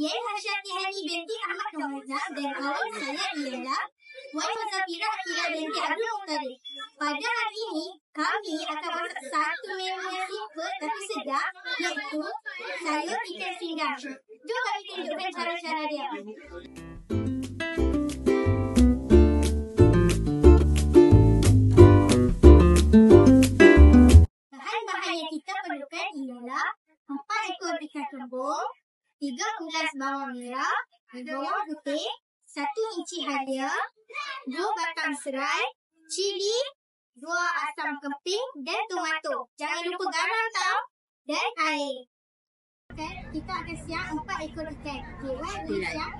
Saya Hasyanti Hani binti Ahmad Ramazan dan kawan saya ialah Wan Mazafirah Ila binti Abdul Muttalib. Pada hari ini, kami akan masak satu menu yang simple tapi sedap, iaitu sayur ikan sindang. Jom kami tunjukkan cara-cara dia. Bahan-bahan yang kita perlukan ialah 4 ekor ikan kembung, 3 unggas bawang merah, bawang putih, 1 inci halia, 2 batang serai, cili, 2 asam kemping dan tomato. Jangan lupa garam tau, dan air. Okay, kita akan siap 4 ekor ikan. Okay, Wan siap.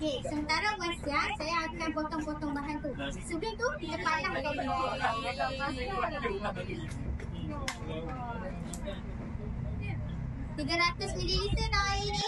Okay, sementara Wan siap, saya akan potong-potong bahan tu. Sebelum tu, kita panaskan dulu. 300 ml dah air ni.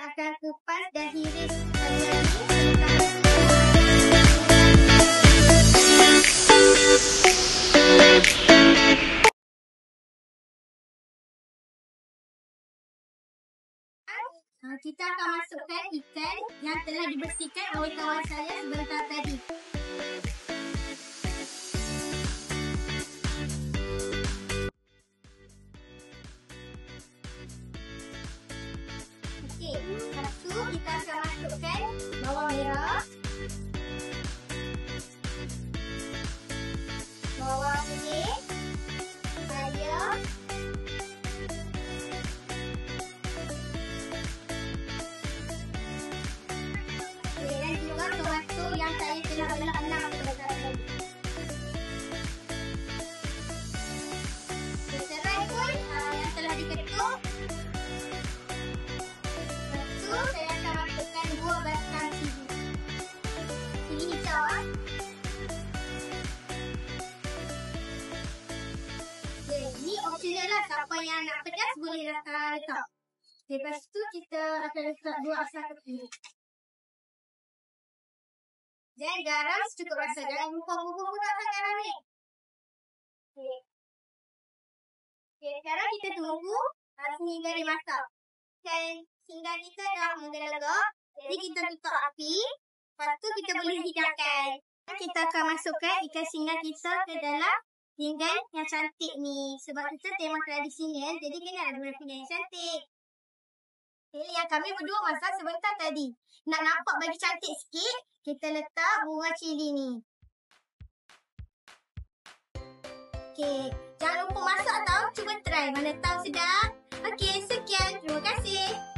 Akan kupas dan hiris kita akan masukkan ikan yang telah dibersihkan oleh kawan saya sebentar tadi. Okey, lepas tu kita akan masukkan bawang merah, bawang putih, halia, dan juga tomato yang saya telah belah 6 sebentar tadi. Serai pun yang telah diketuk. Saya akan masukkan 2 batang cili. Cili hijau. Okay, ni optional lah. Siapa yang nak pedas boleh letak. Lepas tu kita akan letak 2 asam kemping. Dan garam secukup rasa. Jangan lupa letak garam ni. Okay, sekarang kita tunggu sehingga dia masak. Dan sehingga kita dah menggelegak, jadi kita tutup api. Lepas tu kita boleh hidangkan. Kita akan masukkan ikan sindang kita ke dalam pinggan yang cantik ni. Sebab kita tema tradisional, jadi kena ada pinggan yang cantik. Okay, yang kami berdua masak sebentar tadi. Nak nampak bagi cantik sikit, kita letak bunga cili ni. Okay, jangan lupa masak tau. Cuba try. Mana tahu sedap. Okey, sekian. Terima kasih.